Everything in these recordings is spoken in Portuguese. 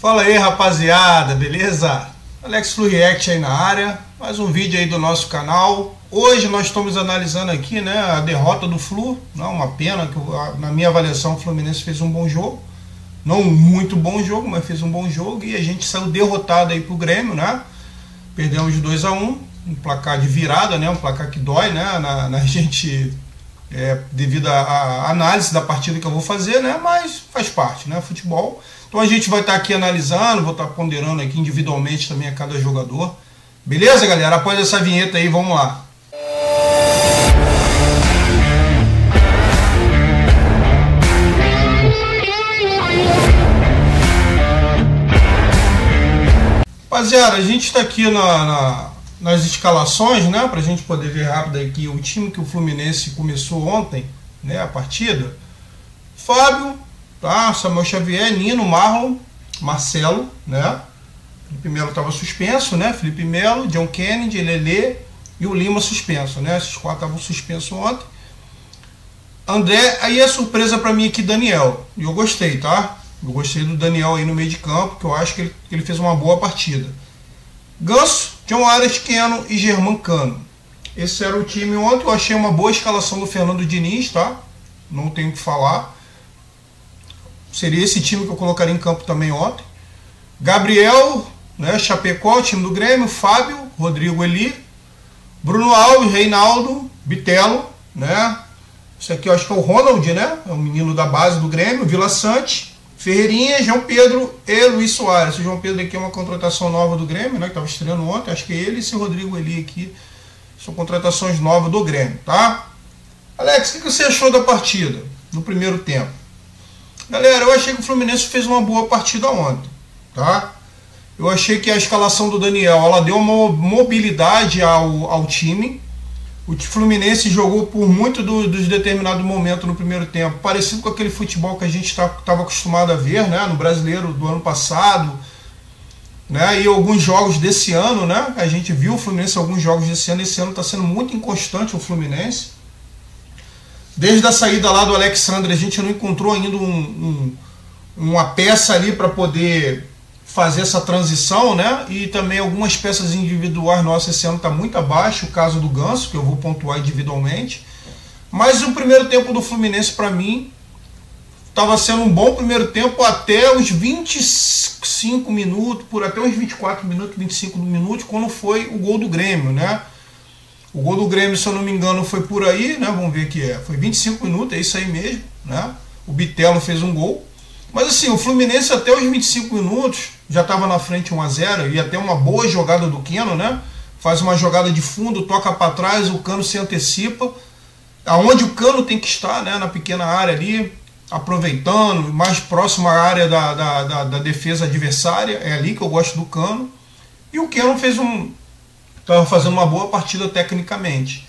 Fala aí, rapaziada, beleza? Alex Flu React aí na área, mais um vídeo aí do nosso canal. Hoje nós estamos analisando aqui, né, a derrota do Flu. Não, uma pena que na minha avaliação o Fluminense fez um bom jogo. Não um muito bom jogo, mas fez um bom jogo e a gente saiu derrotado aí pro Grêmio, né? Perdemos de 2-1, um placar de virada, né? Um placar que dói, né? Na gente, devido à análise da partida que eu vou fazer, né? Mas faz parte, né? Futebol. Então a gente vai estar aqui analisando, vou estar ponderando aqui individualmente também a cada jogador. Beleza, galera? Após essa vinheta aí, vamos lá. Rapaziada, a gente está aqui nas escalações, né, para a gente poder ver rápido aqui o time que o Fluminense começou ontem, né, a partida. Fábio, tá, Samuel Xavier, Nino, Marlon, Marcelo, né, Felipe Melo estava suspenso, né, Felipe Melo, John Kennedy, Lelê e o Lima suspenso, né, esses quatro estavam suspensos ontem. André, aí a surpresa para mim aqui, Daniel, e eu gostei, tá? Eu gostei do Daniel aí no meio de campo, que eu acho que ele fez uma boa partida. Ganso, John Arias, Keno e Germán Cano. Esse era o time ontem. Eu achei uma boa escalação do Fernando Diniz, tá? Não tenho o que falar. Seria esse time que eu colocaria em campo também ontem. Gabriel, né, Chapecó, time do Grêmio. Fábio, Rodrigo Eli, Bruno Alves, Reinaldo, Bitelo, né? Esse aqui eu acho que é o Ronald, né? É um menino da base do Grêmio. Vila Sante, Ferreirinha, João Pedro e Luiz Soares. O João Pedro aqui é uma contratação nova do Grêmio, né, que estava estreando ontem. Acho que ele e esse Rodrigo Eli aqui são contratações novas do Grêmio, tá? Alex, o que você achou da partida no primeiro tempo? Galera, eu achei que o Fluminense fez uma boa partida ontem, tá? Eu achei que a escalação do Daniel, ela deu uma mobilidade ao time. O Fluminense jogou por muito dos determinados momentos no primeiro tempo, parecido com aquele futebol que a gente estava acostumado a ver, né, no Brasileiro do ano passado, né, e alguns jogos desse ano, né, a gente viu o Fluminense em alguns jogos desse ano. Esse ano está sendo muito inconstante o Fluminense. Desde a saída lá do Alexandre, a gente não encontrou ainda uma peça ali para poder fazer essa transição, né? E também algumas peças individuais nossas esse ano está muito abaixo, o caso do Ganso, que eu vou pontuar individualmente. Mas o primeiro tempo do Fluminense, para mim, estava sendo um bom primeiro tempo até os 25 minutos, por até uns 24 minutos, 25 minutos, quando foi o gol do Grêmio, né? O gol do Grêmio, se eu não me engano, foi por aí, né? Vamos ver que foi 25 minutos, é isso aí mesmo, né? O Bitelo fez um gol. Mas assim, o Fluminense até os 25 minutos já estava na frente 1-0 e até uma boa jogada do Keno, né? Faz uma jogada de fundo, toca para trás, o Cano se antecipa. Aonde o Cano tem que estar, né? Na pequena área ali, aproveitando, mais próximo à área da defesa adversária. É ali que eu gosto do Cano. E o Keno estava fazendo uma boa partida tecnicamente.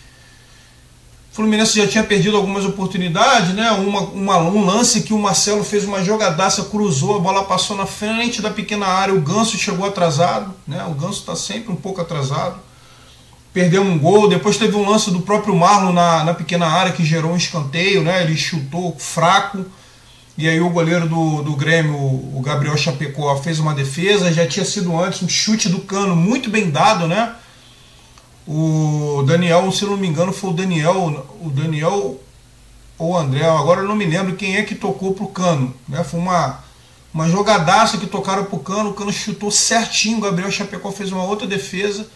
O Fluminense já tinha perdido algumas oportunidades, né? Um lance que o Marcelo fez uma jogadaça, cruzou, a bola passou na frente da pequena área, o Ganso chegou atrasado, né? O Ganso está sempre um pouco atrasado. Perdeu um gol, depois teve um lance do próprio Marlon na pequena área que gerou um escanteio, né? Ele chutou fraco, e aí o goleiro do Grêmio, o Gabriel Chapecó, fez uma defesa. Já tinha sido antes um chute do Cano muito bem dado, né? O Daniel, se não me engano, foi o Daniel ou o André, agora eu não me lembro quem é que tocou pro Cano, né? Foi uma jogadaça que tocaram pro Cano, o Cano chutou certinho, o Gabriel Chapecó fez uma outra defesa,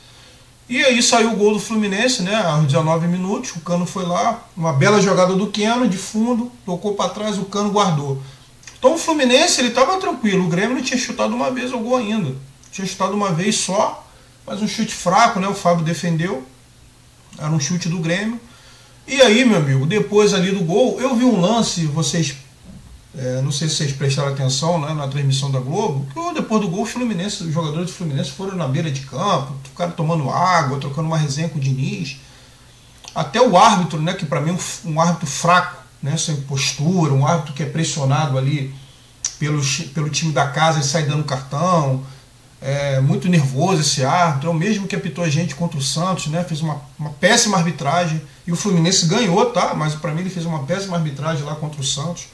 e aí saiu o gol do Fluminense, né? Aos 19 minutos, o Cano foi lá, uma bela jogada do Keno, de fundo, tocou para trás, o Cano guardou. Então o Fluminense, ele estava tranquilo, o Grêmio não tinha chutado uma vez o gol ainda, tinha chutado uma vez só, mas um chute fraco, né? O Fábio defendeu. Era um chute do Grêmio. E aí, meu amigo, depois ali do gol, eu vi um lance, vocês, não sei se vocês prestaram atenção, né, na transmissão da Globo, que depois do gol os jogadores do Fluminense foram na beira de campo, ficaram tomando água, trocando uma resenha com o Diniz. Até o árbitro, né, que para mim é um árbitro fraco, né, sem postura, um árbitro que é pressionado ali pelo time da casa, ele sai dando cartão. Muito nervoso esse árbitro, é o mesmo que apitou a gente contra o Santos, né? Fez uma péssima arbitragem, e o Fluminense ganhou, tá? Mas para mim ele fez uma péssima arbitragem lá contra o Santos.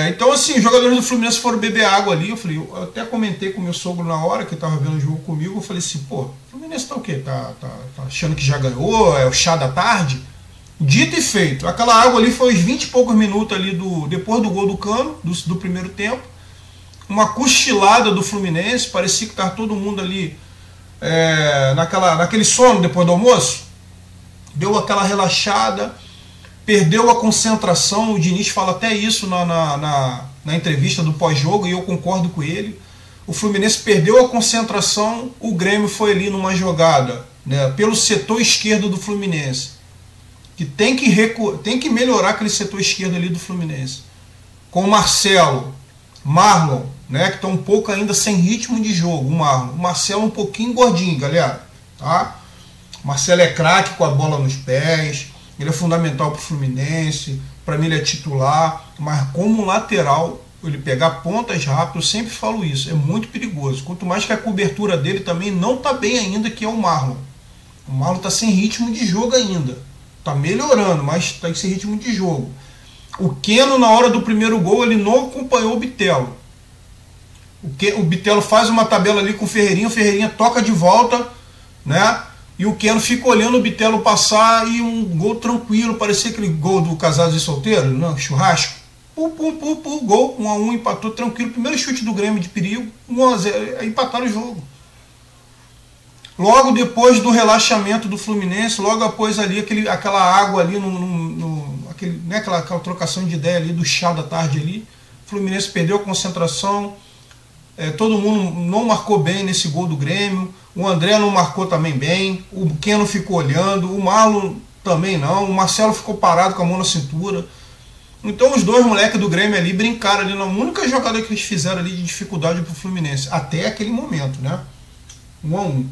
Então, assim, os jogadores do Fluminense foram beber água ali. Eu até comentei com o meu sogro na hora que estava vendo o jogo comigo. Eu falei assim: pô, o Fluminense tá o quê? Tá achando que já ganhou? É o chá da tarde? Dito e feito. Aquela água ali foi uns 20 e poucos minutos ali depois do gol do Cano, do primeiro tempo. Uma cochilada do Fluminense. Parecia que estava todo mundo ali naquele sono depois do almoço. Deu aquela relaxada. Perdeu a concentração, o Diniz fala até isso na entrevista do pós-jogo, e eu concordo com ele. O Fluminense perdeu a concentração, o Grêmio foi ali numa jogada, né, pelo setor esquerdo do Fluminense, que tem que melhorar aquele setor esquerdo ali do Fluminense. Com o Marcelo, Marlon, né, que está um pouco ainda sem ritmo de jogo, o Marcelo um pouquinho gordinho, galera. Tá? O Marcelo é craque com a bola nos pés, ele é fundamental para o Fluminense, para mim ele é titular, mas como lateral, ele pegar pontas rápidas, eu sempre falo isso, é muito perigoso. Quanto mais que a cobertura dele também não está bem ainda, que é o Marlon. O Marlon está sem ritmo de jogo ainda. Está melhorando, mas está sem ritmo de jogo. O Keno, na hora do primeiro gol, ele não acompanhou o Bitelo. O Bitelo faz uma tabela ali com o Ferreirinha toca de volta, né? E o Keno fica olhando o Bitelo passar, e um gol tranquilo, parecia aquele gol do Casados e Solteiros, não, churrasco. Gol, 1-1, empatou tranquilo. Primeiro chute do Grêmio de perigo, 1-0, empataram o jogo. Logo depois do relaxamento do Fluminense, logo após ali aquela água ali, aquela trocação de ideia ali do chá da tarde ali, o Fluminense perdeu a concentração. Todo mundo não marcou bem nesse gol do Grêmio. O André não marcou também bem. O Keno ficou olhando. O Marlon também não. O Marcelo ficou parado com a mão na cintura. Então os dois moleques do Grêmio ali brincaram ali na única jogada que eles fizeram ali de dificuldade para o Fluminense. Até aquele momento, né? 1-1.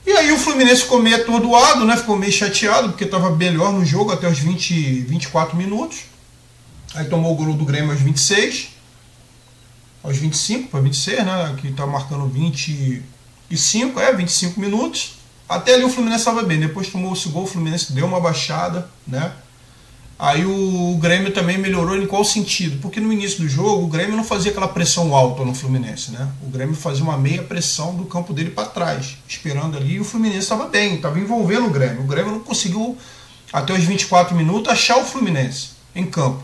E aí o Fluminense ficou meio atordoado, né? Ficou meio chateado, porque estava melhor no jogo até os 24 minutos. Aí tomou o gol do Grêmio aos 26. Aos 25 para 26, né? Que está marcando 25 minutos. Até ali o Fluminense estava bem. Depois tomou esse gol, o Fluminense deu uma baixada, né? Aí o Grêmio também melhorou em qual sentido? Porque no início do jogo o Grêmio não fazia aquela pressão alta no Fluminense, né? O Grêmio fazia uma meia pressão do campo dele para trás, esperando ali, e o Fluminense estava bem, estava envolvendo o Grêmio. O Grêmio não conseguiu, até os 24 minutos, achar o Fluminense em campo.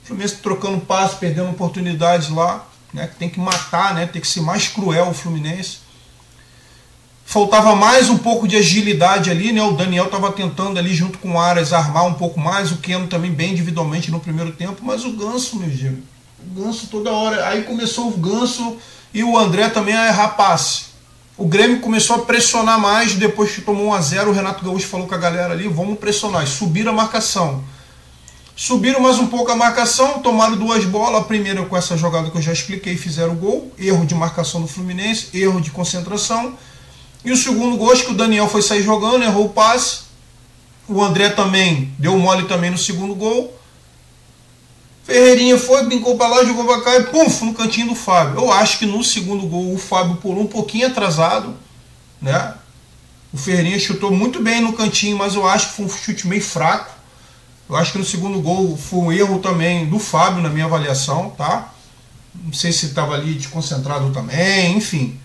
O Fluminense trocando passe, perdendo oportunidades lá, né? Que tem que matar, né? Tem que ser mais cruel o Fluminense. Faltava mais um pouco de agilidade ali, né? O Daniel estava tentando ali junto com o Aras armar um pouco mais, o Keno também bem individualmente no primeiro tempo, mas o Ganso, meu Deus, o Ganso toda hora, aí começou o Ganso e o André também a errar passe. O Grêmio começou a pressionar mais, depois que tomou 1-0, o Renato Gaúcho falou com a galera ali, vamos pressionar, e subiram a marcação. Subiram mais um pouco a marcação, tomaram 2 bolas, a primeira com essa jogada que eu já expliquei, fizeram o gol, erro de marcação do Fluminense, erro de concentração. E o segundo gol, acho que o Daniel foi sair jogando, errou o passe. O André também deu mole também no segundo gol. Ferreirinha foi, brincou para lá, jogou para cá e puf, no cantinho do Fábio. Eu acho que no segundo gol o Fábio pulou um pouquinho atrasado, né? O Ferreirinha chutou muito bem no cantinho, mas eu acho que foi um chute meio fraco. Eu acho que no segundo gol foi um erro também do Fábio, na minha avaliação, tá? Não sei se estava ali desconcentrado também, enfim.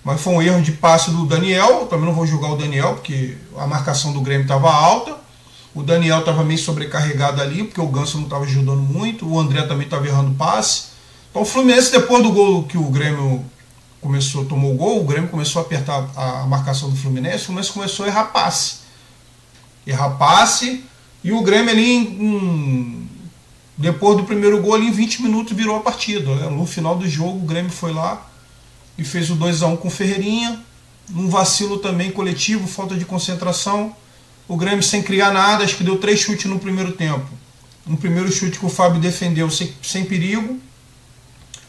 Mas foi um erro de passe do Daniel. Eu também não vou julgar o Daniel, porque a marcação do Grêmio estava alta. O Daniel estava meio sobrecarregado ali, porque o Ganso não estava ajudando muito. O André também estava errando passe. Então o Fluminense, depois do gol que o Grêmio tomou o gol, o Grêmio começou a apertar a marcação do Fluminense. O Fluminense começou a errar passe. E o Grêmio ali, depois do primeiro gol, ali, em 20 minutos, virou a partida, né? No final do jogo, o Grêmio foi lá e fez o 2-1 com o Ferreirinha. Um vacilo também coletivo, falta de concentração. O Grêmio sem criar nada, acho que deu 3 chutes no primeiro tempo. Um primeiro chute que o Fábio defendeu sem perigo.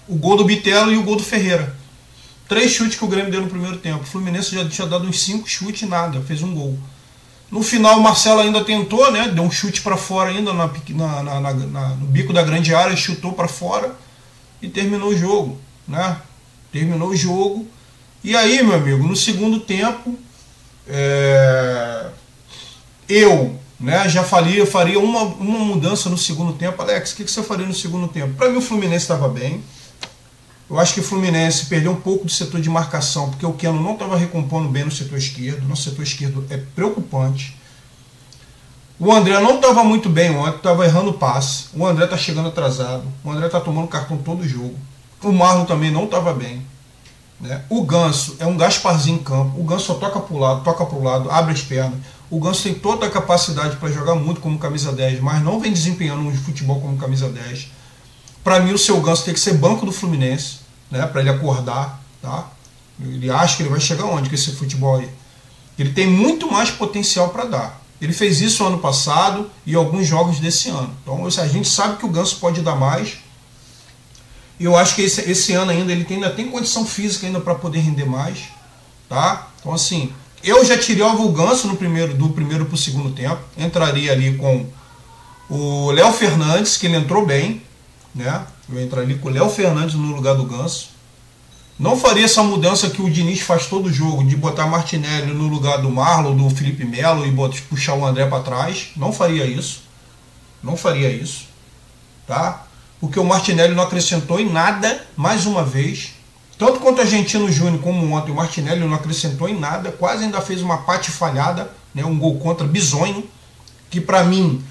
O gol do Bitelo e o gol do Ferreira. 3 chutes que o Grêmio deu no primeiro tempo. O Fluminense já tinha dado uns 5 chutes e nada, fez um gol. No final o Marcelo ainda tentou, né? Deu um chute para fora ainda no bico da grande área, chutou para fora e terminou o jogo, né? Terminou o jogo. E aí, meu amigo, no segundo tempo, eu né? Já faria uma mudança no segundo tempo. Alex, o que você faria no segundo tempo? Para mim o Fluminense estava bem. Eu acho que o Fluminense perdeu um pouco do setor de marcação, porque o Keno não estava recompondo bem no setor esquerdo. Nosso setor esquerdo é preocupante. O André não estava muito bem ontem, estava errando passe. O André está chegando atrasado. O André está tomando cartão todo jogo. O Marlon também não estava bem, né? O Ganso é um Gasparzinho em campo. O Ganso só toca para o lado, abre as pernas. O Ganso tem toda a capacidade para jogar muito como camisa 10, mas não vem desempenhando um futebol como camisa 10. Para mim, o seu Ganso tem que ser banco do Fluminense, né, para ele acordar. Tá? Ele acha que ele vai chegar onde com esse futebol aí. Ele tem muito mais potencial para dar. Ele fez isso ano passado e alguns jogos desse ano. Então a gente sabe que o Ganso pode dar mais. E eu acho que esse ano ainda ele ainda tem condição física ainda para poder render mais. Tá? Então assim, eu já tirava o Ganso do primeiro para o segundo tempo. Entraria ali com o Léo Fernandes, que ele entrou bem, né? Eu entraria ali com o Léo Fernandes no lugar do Ganso. Não faria essa mudança que o Diniz faz todo jogo, de botar Martinelli no lugar do Marlon, do Felipe Melo e puxar o André para trás. Não faria isso. Não faria isso. Tá? Porque o Martinelli não acrescentou em nada, mais uma vez. Tanto quanto o Argentino Júnior como ontem, o Martinelli não acrescentou em nada, quase ainda fez uma falhada, né, um gol contra bizonho, que para mim,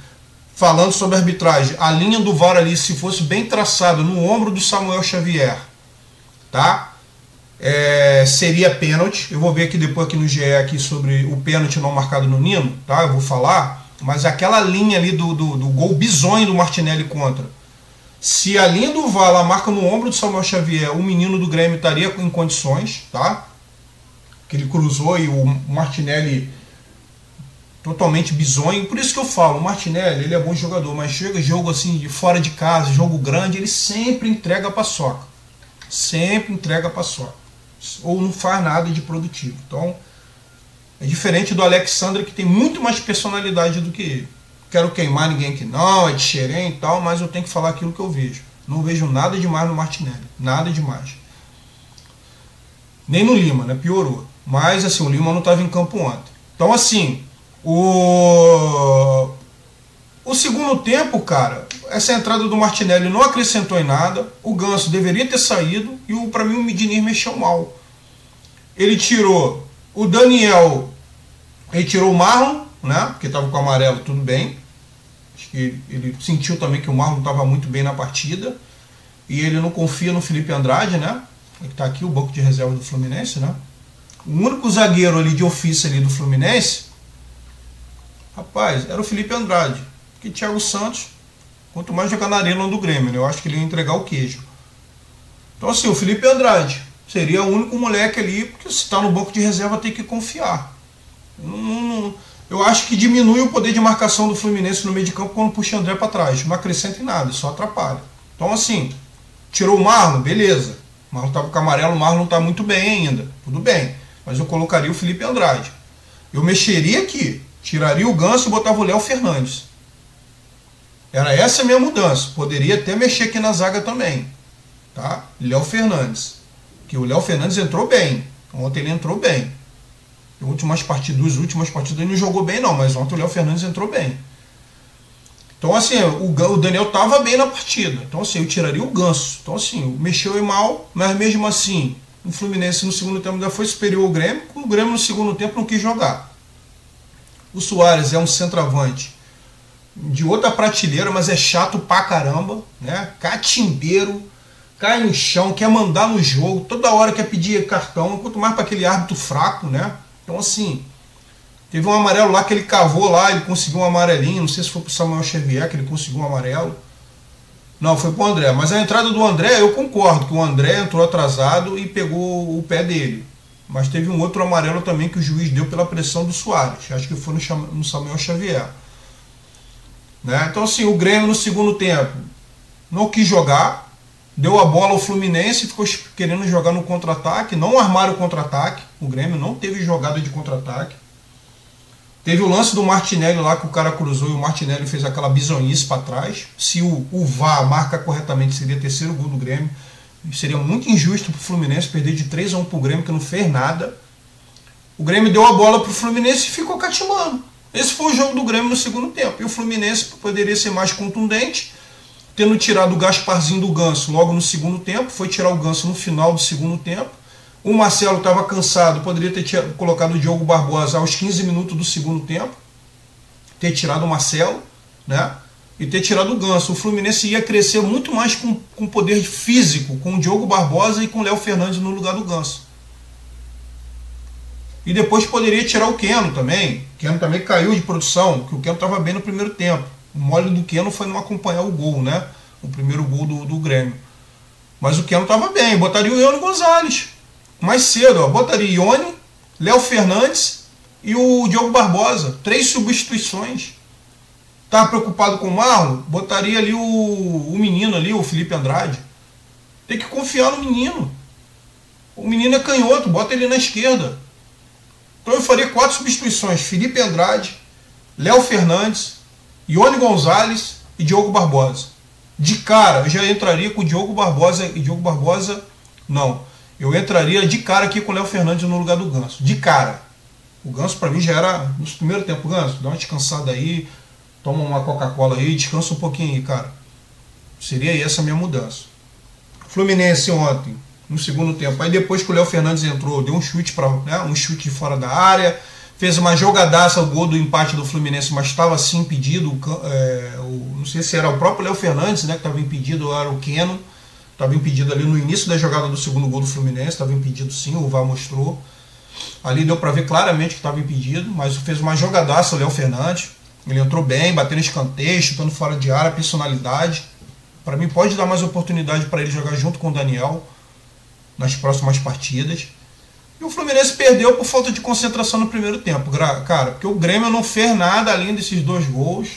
falando sobre a arbitragem, a linha do VAR ali, se fosse bem traçada no ombro do Samuel Xavier, tá? Seria pênalti. Eu vou ver aqui depois aqui no GE aqui sobre o pênalti não marcado no Nino, tá? Eu vou falar, mas aquela linha ali do gol bizonho do Martinelli contra, se a linha do VAR ela marca no ombro do Samuel Xavier, o menino do Grêmio estaria em condições, tá? Que ele cruzou e o Martinelli totalmente bizonho. Por isso que eu falo, o Martinelli ele é bom jogador, mas chega jogo assim de fora de casa, jogo grande, ele sempre entrega a paçoca. Sempre entrega a paçoca. Ou não faz nada de produtivo. Então, é diferente do Alexandre, que tem muito mais personalidade do que ele. Quero queimar ninguém aqui não, é de xerém e tal, mas eu tenho que falar aquilo que eu vejo. Não vejo nada demais no Martinelli. Nada demais. Nem no Lima, né? Piorou. Mas, assim, o Lima não estava em campo ontem. Então, assim, o segundo tempo, cara, essa entrada do Martinelli não acrescentou em nada. O Ganso deveria ter saído e, para mim, o Diniz mexeu mal. Ele tirou o Daniel, ele tirou o Marlon, né? Porque estava com o amarelo, tudo bem. Acho que ele sentiu também que o Marlon estava muito bem na partida. E ele não confia no Felipe Andrade, né? Que está aqui, o banco de reserva do Fluminense, né? O único zagueiro ali de ofício ali do Fluminense, rapaz, era o Felipe Andrade. Porque Thiago Santos, quanto mais jogar na arena do Grêmio, né? Eu acho que ele ia entregar o queijo. Então assim, o Felipe Andrade seria o único moleque ali, porque se está no banco de reserva tem que confiar. Eu acho que diminui o poder de marcação do Fluminense no meio de campo quando puxa o André para trás. Não acrescenta em nada, só atrapalha. Então assim, tirou o Marlon, beleza. O Marlon estava com amarelo, o Marlon não está muito bem ainda. Tudo bem, mas eu colocaria o Felipe Andrade. Eu mexeria aqui, tiraria o Ganso e botava o Léo Fernandes. Era essa a minha mudança. Poderia até mexer aqui na zaga também. Tá? Léo Fernandes. Que o Léo Fernandes entrou bem. Ontem ele entrou bem. As últimas partidas ele não jogou bem não, mas ontem o Léo Fernandes entrou bem. Então assim, o Daniel estava bem na partida. Então assim, eu tiraria o Ganso. Então assim, mexeu mal, mas mesmo assim, o Fluminense no segundo tempo ainda foi superior ao Grêmio. O Grêmio no segundo tempo não quis jogar. O Soares é um centroavante de outra prateleira, mas é chato pra caramba, né? Catimbeiro, cai no chão, quer mandar no jogo, toda hora quer pedir cartão, quanto mais para aquele árbitro fraco, né? Então assim, teve um amarelo lá que ele cavou lá, ele conseguiu um amarelinho, não sei se foi pro Samuel Xavier que ele conseguiu um amarelo. Não, foi pro André, mas a entrada do André, eu concordo que o André entrou atrasado e pegou o pé dele. Mas teve um outro amarelo também que o juiz deu pela pressão do Soares, acho que foi no Samuel Xavier. Né? Então assim, o Grêmio no segundo tempo não quis jogar, deu a bola ao Fluminense, ficou querendo jogar no contra-ataque, não armaram o contra-ataque, o Grêmio não teve jogada de contra-ataque. Teve o lance do Martinelli lá que o cara cruzou e o Martinelli fez aquela bizonhice para trás. Se o VAR marca corretamente, seria terceiro gol do Grêmio. Seria muito injusto para o Fluminense perder de 3-1 para o Grêmio, que não fez nada. O Grêmio deu a bola para o Fluminense e ficou catimando. Esse foi o jogo do Grêmio no segundo tempo. E o Fluminense poderia ser mais contundente, tendo tirado o Gasparzinho do Ganso logo no segundo tempo, foi tirar o Ganso no final do segundo tempo. O Marcelo estava cansado, poderia ter colocado o Diogo Barbosa aos 15 minutos do segundo tempo, ter tirado o Marcelo, né? E ter tirado o Ganso. O Fluminense ia crescer muito mais com poder físico, com o Diogo Barbosa e com o Léo Fernandes no lugar do Ganso. E depois poderia tirar o Keno também. O Keno também caiu de produção, porque o Keno estava bem no primeiro tempo. O mole do Keno foi não acompanhar o gol, né? O primeiro gol do Grêmio. Mas o Keno estava bem. Botaria o Ione Gonzalez mais cedo, ó. Botaria Ione, Léo Fernandes e o Diogo Barbosa. 3 substituições. Estava preocupado com o Marlon? Botaria ali o menino ali, o Felipe Andrade. Tem que confiar no menino. O menino é canhoto, bota ele na esquerda. Então eu faria 4 substituições. Felipe Andrade, Léo Fernandes, Ione Gonzalez e Diogo Barbosa. De cara, eu já entraria com o Diogo Barbosa e Diogo Barbosa, não. Eu entraria de cara aqui com o Léo Fernandes no lugar do Ganso. De cara. O Ganso para mim já era no primeiro tempo. Ganso, dá uma descansada aí, toma uma Coca-Cola aí, descansa um pouquinho aí, cara. Seria essa a minha mudança. Fluminense ontem, no segundo tempo. Aí depois que o Léo Fernandes entrou, deu um chute, um chute de fora da área, fez uma jogadaça, o gol do empate do Fluminense, mas estava assim impedido. Não sei se era o próprio Léo Fernandes, né, que estava impedido, ou era o Keno. Estava impedido ali no início da jogada do segundo gol do Fluminense, estava impedido sim, o VAR mostrou. Ali deu para ver claramente que estava impedido, mas fez uma jogadaça o Léo Fernandes. Ele entrou bem, batendo escanteio, chutando fora de área, personalidade. Para mim pode dar mais oportunidade para ele jogar junto com o Daniel nas próximas partidas. E o Fluminense perdeu por falta de concentração no primeiro tempo, cara, porque o Grêmio não fez nada além desses 2 gols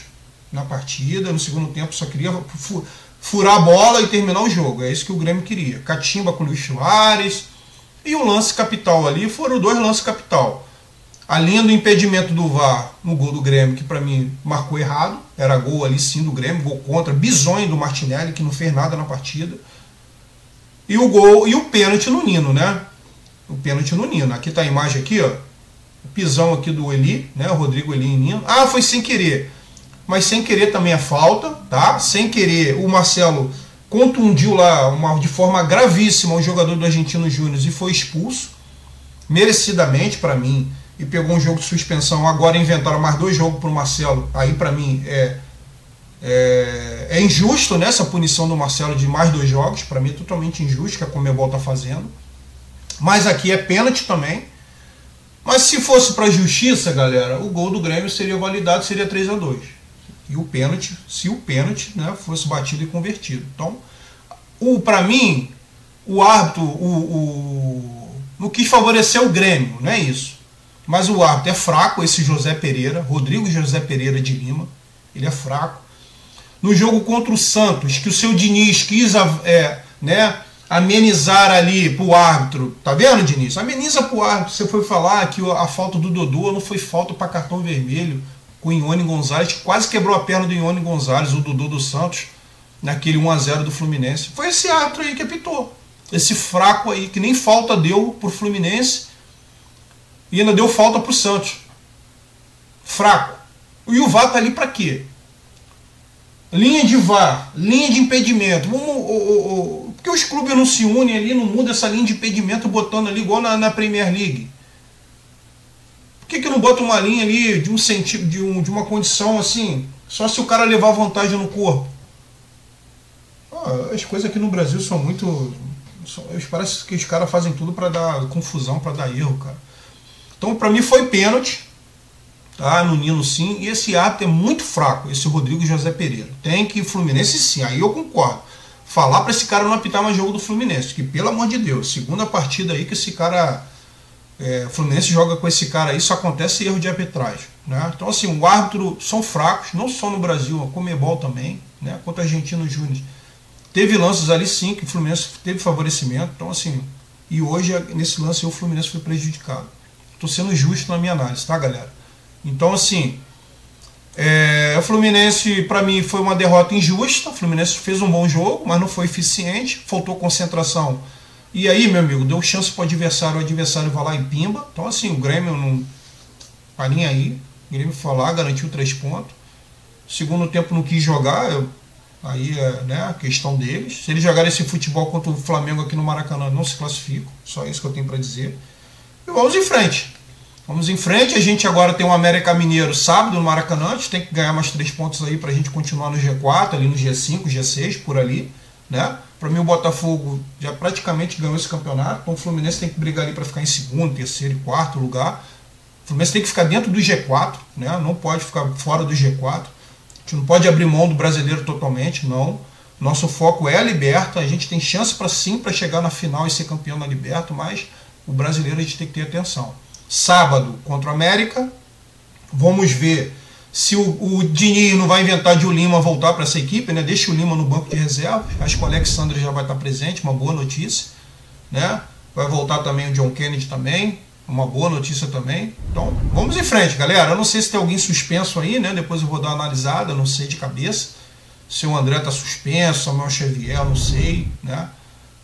na partida. No segundo tempo só queria furar a bola e terminar o jogo. É isso que o Grêmio queria. Catimba com o Luiz Soares. E o lance capital ali foram 2 lances capital. A linha do impedimento do VAR no gol do Grêmio, que para mim marcou errado. Era gol ali sim do Grêmio, gol contra. Bizonho do Martinelli, que não fez nada na partida. E o gol e o pênalti no Nino, né? O pênalti no Nino. Aqui tá a imagem aqui, ó. O pisão aqui do Eli, né? O Rodrigo Eli e Nino. Ah, foi sem querer. Mas sem querer também é falta, tá? Sem querer, o Marcelo contundiu lá de forma gravíssima o jogador do Argentino Júnior e foi expulso, merecidamente para mim, e pegou um jogo de suspensão. Agora inventaram mais 2 jogos para o Marcelo. Aí para mim é injusto, né, essa punição do Marcelo de mais 2 jogos. Para mim é totalmente injusto que a Conmebol está fazendo. Mas aqui é pênalti também. Mas se fosse para a justiça, galera, o gol do Grêmio seria validado, seria 3-2. E o pênalti, se o pênalti, né, fosse batido e convertido. Então, para mim, o árbitro não quis favorecer o Grêmio, não é isso. Mas o árbitro é fraco, esse José Pereira, Rodrigo José Pereira de Lima, ele é fraco. No jogo contra o Santos, que o seu Diniz quis amenizar ali pro árbitro, tá vendo, Diniz? Ameniza pro árbitro. Você foi falar que a falta do Dodô não foi falta para cartão vermelho com o Ione Gonzalez, que quase quebrou a perna do Ione Gonzalez, o Dodô do Santos, naquele 1-0 do Fluminense. Foi esse árbitro aí que apitou. Esse fraco aí, que nem falta deu pro Fluminense e ainda deu falta pro Santos. Fraco. E o VAR tá ali para quê? Linha de VAR, linha de impedimento. Por que os clubes não se unem ali, não mudam essa linha de impedimento botando ali igual na Premier League? Por que não bota uma linha ali de um sentido, de uma condição assim, só se o cara levar vantagem no corpo? As coisas aqui no Brasil são muito... Parece que os caras fazem tudo para dar confusão, para dar erro, cara. Então, para mim foi pênalti, tá? No Nino sim, e esse árbitro é muito fraco, esse Rodrigo José Pereira. Tem que Fluminense sim, aí eu concordo. Falar para esse cara não apitar mais jogo do Fluminense, que pelo amor de Deus, segunda partida aí que esse cara... Fluminense joga com esse cara aí, só acontece erro de arbitragem, né? Então assim, o árbitro são fracos, não só no Brasil, a Conmebol também, né? Contra o Argentino Júnior. Teve lances ali sim que o Fluminense teve favorecimento, então assim, e hoje nesse lance o Fluminense foi prejudicado. Estou sendo justo na minha análise, tá, galera? Então assim, o Fluminense para mim foi uma derrota injusta. O Fluminense fez um bom jogo, mas não foi eficiente, faltou concentração. E aí, meu amigo, deu chance para o adversário vai lá e pimba. Então assim, o Grêmio não tá nem aí. O Grêmio foi lá, garantiu 3 pontos. Segundo tempo não quis jogar, aí é, né, a questão deles. Se eles jogarem esse futebol contra o Flamengo aqui no Maracanã, não se classificam. Só isso que eu tenho para dizer. E vamos em frente. Vamos em frente. A gente agora tem o América Mineiro sábado no Maracanã. A gente tem que ganhar mais 3 pontos aí para a gente continuar no G4, ali no G5, G6, por ali, né? Para mim o Botafogo já praticamente ganhou esse campeonato. Então o Fluminense tem que brigar ali para ficar em segundo, terceiro e quarto lugar. O Fluminense tem que ficar dentro do G4, né? Não pode ficar fora do G4. A gente não pode abrir mão do brasileiro totalmente, não. Nosso foco é a Liberta. A gente tem chance para chegar na final e ser campeão na Liberta, mas o brasileiro a gente tem que ter atenção. Sábado contra o América. Vamos ver se o Diniz não vai inventar de o Lima voltar para essa equipe, né? Deixa o Lima no banco de reserva. Acho que o Alexandre já vai estar presente, uma boa notícia, né? Vai voltar também o John Kennedy também, uma boa notícia também. Então, vamos em frente, galera. Eu não sei se tem alguém suspenso aí, né? Depois eu vou dar uma analisada, não sei de cabeça. Se o André está suspenso, Samuel Xavier, não sei, né?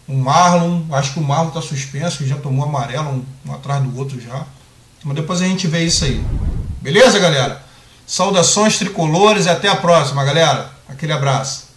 O Marlon, acho que o Marlon está suspenso, que já tomou amarelo um atrás do outro já. Mas depois a gente vê isso aí. Beleza, galera? Saudações tricolores e até a próxima, galera. Aquele abraço.